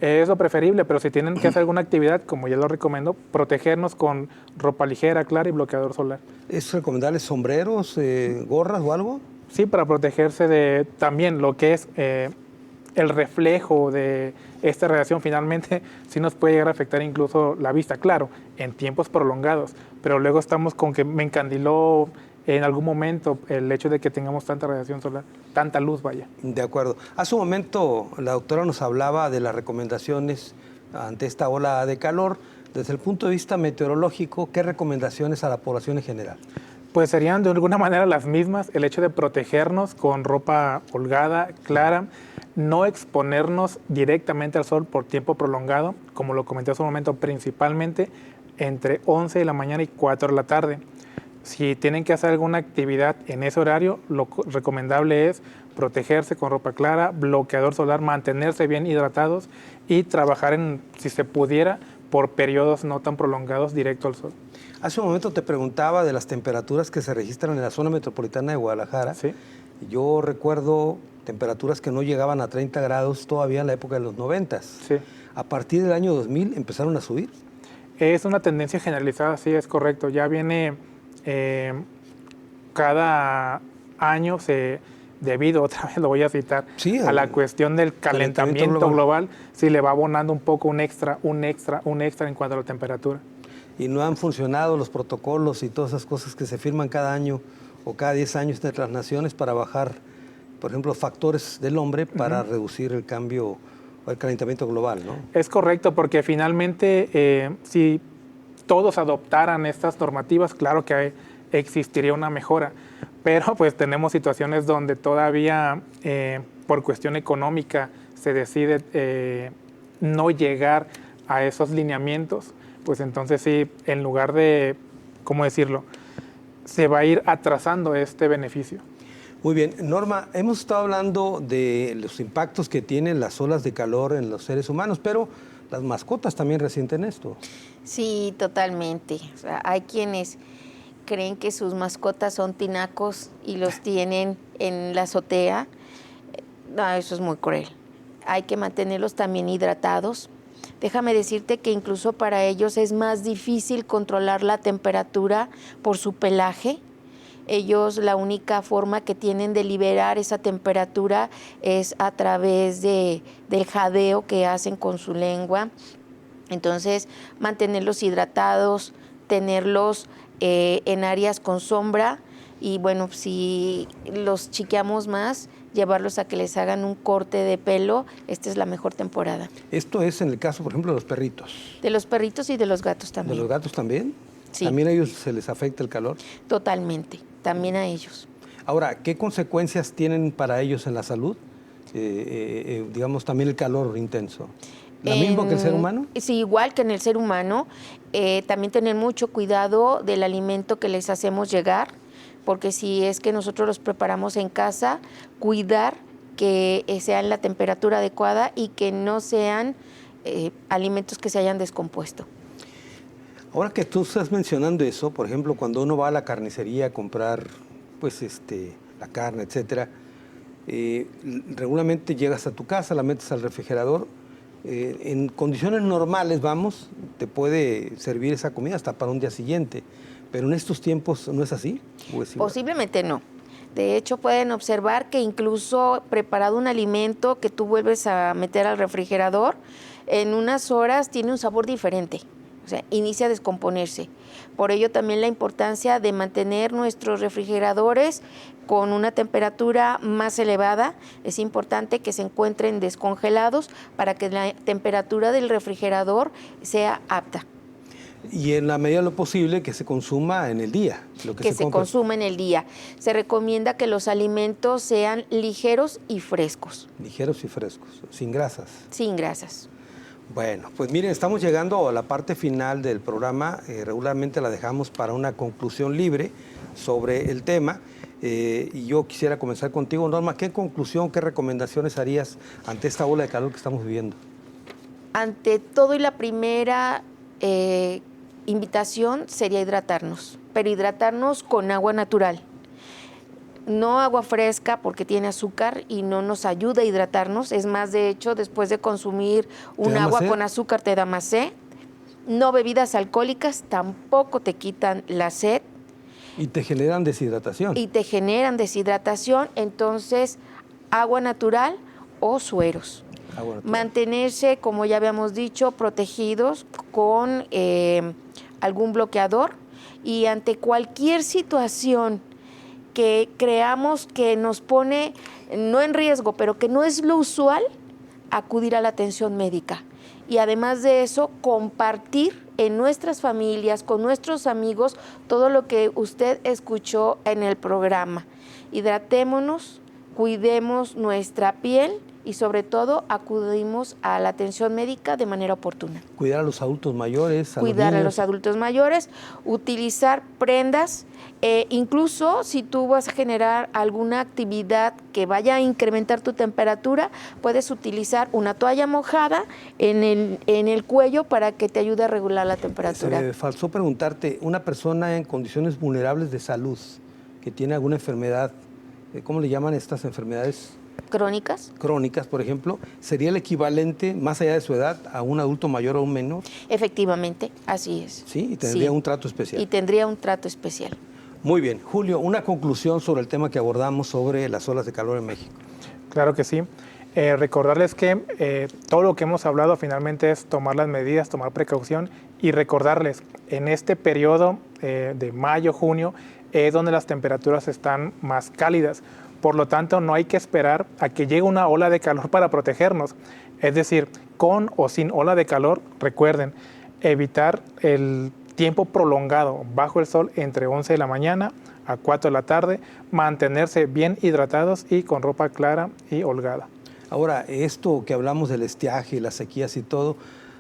Es lo preferible, pero si tienen que hacer alguna actividad, como ya lo recomiendo, protegernos con ropa ligera, clara y bloqueador solar. ¿Es recomendable sombreros, gorras o algo? Sí, para protegerse de también lo que es el reflejo de esta radiación. Finalmente, sí nos puede llegar a afectar incluso la vista, claro, en tiempos prolongados, pero luego estamos con que me encandiló en algún momento el hecho de que tengamos tanta radiación solar, tanta luz, vaya. De acuerdo. Hace un momento la doctora nos hablaba de las recomendaciones ante esta ola de calor. Desde el punto de vista meteorológico, ¿qué recomendaciones a la población en general? Pues serían de alguna manera las mismas, el hecho de protegernos con ropa holgada, clara, no exponernos directamente al sol por tiempo prolongado, como lo comenté hace un momento, principalmente entre 11 de la mañana y 4 de la tarde. Si tienen que hacer alguna actividad en ese horario, lo recomendable es protegerse con ropa clara, bloqueador solar, mantenerse bien hidratados y trabajar si se pudiera, por periodos no tan prolongados directo al sol. Hace un momento te preguntaba de las temperaturas que se registran en la zona metropolitana de Guadalajara. Sí. Yo recuerdo temperaturas que no llegaban a 30 grados todavía en la época de los 90. Sí. A partir del año 2000 empezaron a subir. Es una tendencia generalizada, sí, es correcto. Ya viene cada año debido, otra vez lo voy a citar, sí, a la cuestión del calentamiento global, sí le va abonando un poco un extra en cuanto a la temperatura. Y no han funcionado los protocolos y todas esas cosas que se firman cada año o cada 10 años entre las naciones para bajar, por ejemplo, factores del hombre para reducir el cambio o el calentamiento global, ¿no? Es correcto, porque finalmente si todos adoptaran estas normativas, claro que existiría una mejora, pero pues tenemos situaciones donde todavía por cuestión económica se decide no llegar a esos lineamientos, pues entonces sí, en lugar de, ¿cómo decirlo?, se va a ir atrasando este beneficio. Muy bien. Norma, hemos estado hablando de los impactos que tienen las olas de calor en los seres humanos, pero las mascotas también resienten esto. Sí, totalmente. O sea, hay quienes creen que sus mascotas son tinacos y los tienen en la azotea. No, eso es muy cruel. Hay que mantenerlos también hidratados. Déjame decirte que incluso para ellos es más difícil controlar la temperatura por su pelaje. Ellos, la única forma que tienen de liberar esa temperatura es a través del jadeo que hacen con su lengua. Entonces, mantenerlos hidratados, tenerlos en áreas con sombra y, bueno, si los chiqueamos más, llevarlos a que les hagan un corte de pelo. Esta es la mejor temporada. Esto es en el caso, por ejemplo, de los perritos. De los perritos y de los gatos también. ¿De los gatos también? Sí. ¿También a ellos se les afecta el calor? Totalmente, también a ellos. Ahora, ¿qué consecuencias tienen para ellos en la salud? Digamos, también el calor intenso. ¿Lo mismo que el ser humano? Sí, igual que en el ser humano. También tener mucho cuidado del alimento que les hacemos llegar, porque si es que nosotros los preparamos en casa, cuidar que sean la temperatura adecuada y que no sean alimentos que se hayan descompuesto. Ahora que tú estás mencionando eso, por ejemplo, cuando uno va a la carnicería a comprar pues, la carne, etcétera, regularmente llegas a tu casa, la metes al refrigerador. En condiciones normales, te puede servir esa comida hasta para un día siguiente, pero en estos tiempos no es así. Posiblemente no. De hecho, pueden observar que incluso preparado un alimento que tú vuelves a meter al refrigerador, en unas horas tiene un sabor diferente. O sea, inicia a descomponerse. Por ello también la importancia de mantener nuestros refrigeradores con una temperatura más elevada. Es importante que se encuentren descongelados para que la temperatura del refrigerador sea apta. Y en la medida de lo posible que se consuma en el día. Que se consuma en el día. Se recomienda que los alimentos sean ligeros y frescos. Ligeros y frescos, sin grasas. Sin grasas. Bueno, pues miren, estamos llegando a la parte final del programa. Regularmente la dejamos para una conclusión libre sobre el tema. Y yo quisiera comenzar contigo, Norma. ¿Qué conclusión, qué recomendaciones harías ante esta ola de calor que estamos viviendo? Ante todo, y la primera invitación sería hidratarnos, pero hidratarnos con agua natural. No agua fresca porque tiene azúcar y no nos ayuda a hidratarnos. Es más, de hecho, después de consumir un agua con azúcar te da más sed. No bebidas alcohólicas tampoco te quitan la sed. Y te generan deshidratación. Entonces, agua natural o sueros. Mantenerse, como ya habíamos dicho, protegidos con algún bloqueador, y ante cualquier situación que creamos que nos pone, no en riesgo, pero que no es lo usual, acudir a la atención médica. Y además de eso, compartir en nuestras familias, con nuestros amigos, todo lo que usted escuchó en el programa. Hidratémonos, cuidemos nuestra piel y sobre todo acudimos a la atención médica de manera oportuna. Cuidar a los adultos mayores, utilizar prendas, incluso si tú vas a generar alguna actividad que vaya a incrementar tu temperatura, puedes utilizar una toalla mojada en el cuello para que te ayude a regular la temperatura. Se me faltó preguntarte, una persona en condiciones vulnerables de salud, que tiene alguna enfermedad, ¿cómo le llaman estas enfermedades? Crónicas, por ejemplo, ¿sería el equivalente, más allá de su edad, a un adulto mayor o un menor? Efectivamente, así es. Sí, y tendría un trato especial. Muy bien. Julio, una conclusión sobre el tema que abordamos sobre las olas de calor en México. Claro que sí. Recordarles que todo lo que hemos hablado finalmente es tomar las medidas, tomar precaución, y recordarles, en este periodo de mayo, junio, es donde las temperaturas están más cálidas. Por lo tanto, no hay que esperar a que llegue una ola de calor para protegernos. Es decir, con o sin ola de calor, recuerden, evitar el tiempo prolongado bajo el sol entre 11 de la mañana a 4 de la tarde, mantenerse bien hidratados y con ropa clara y holgada. Ahora, esto que hablamos del estiaje, las sequías y todo,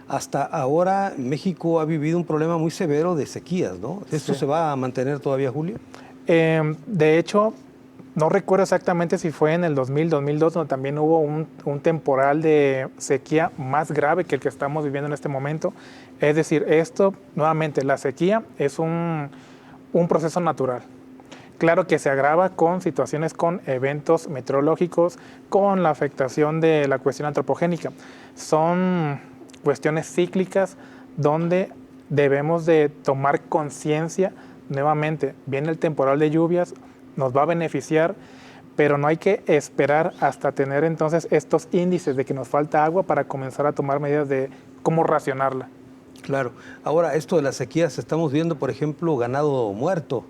hasta ahora México ha vivido un problema muy severo de sequías, ¿no? ¿Esto se va a mantener todavía, Julio? De hecho, no recuerdo exactamente si fue en el 2000, 2002, donde también hubo un temporal de sequía más grave que el que estamos viviendo en este momento. Es decir, esto, nuevamente, la sequía es un proceso natural. Claro que se agrava con situaciones, con eventos meteorológicos, con la afectación de la cuestión antropogénica. Son cuestiones cíclicas donde debemos de tomar conciencia. Nuevamente, viene el temporal de lluvias, nos va a beneficiar, pero no hay que esperar hasta tener entonces estos índices de que nos falta agua para comenzar a tomar medidas de cómo racionarla. Claro. Ahora, esto de las sequías, estamos viendo, por ejemplo, ganado muerto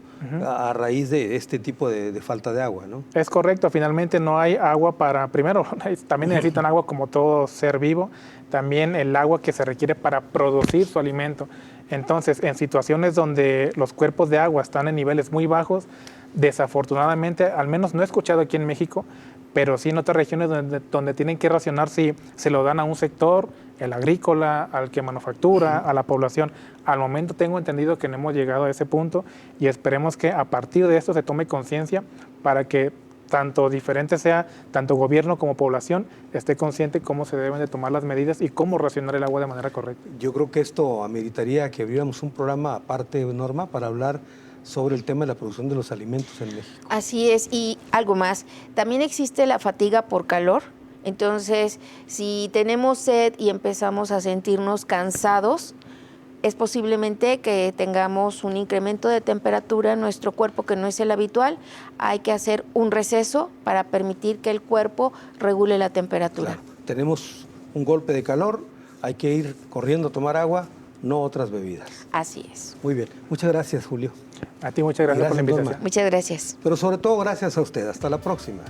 a raíz de este tipo de falta de agua, ¿no? Es correcto. Finalmente no hay agua para, primero, también necesitan agua como todo ser vivo, también el agua que se requiere para producir su alimento. Entonces, en situaciones donde los cuerpos de agua están en niveles muy bajos, Desafortunadamente, al menos no he escuchado aquí en México, pero sí en otras regiones donde tienen que racionar si se lo dan a un sector, el agrícola, al que manufactura, a la población. Al momento tengo entendido que no hemos llegado a ese punto y esperemos que a partir de esto se tome conciencia para que tanto diferente sea, tanto gobierno como población, esté consciente cómo se deben de tomar las medidas y cómo racionar el agua de manera correcta. Yo creo que esto ameritaría que abriéramos un programa aparte, Norma, para hablar sobre el tema de la producción de los alimentos en México. Así es, y algo más. También existe la fatiga por calor. Entonces, si tenemos sed y empezamos a sentirnos cansados, es posiblemente que tengamos un incremento de temperatura en nuestro cuerpo que no es el habitual. Hay que hacer un receso para permitir que el cuerpo regule la temperatura. Claro. Tenemos un golpe de calor, hay que ir corriendo a tomar agua, no otras bebidas. Así es. Muy bien. Muchas gracias, Julio. A ti muchas gracias por la invitación. Norma. Muchas gracias. Pero sobre todo, gracias a usted. Hasta la próxima.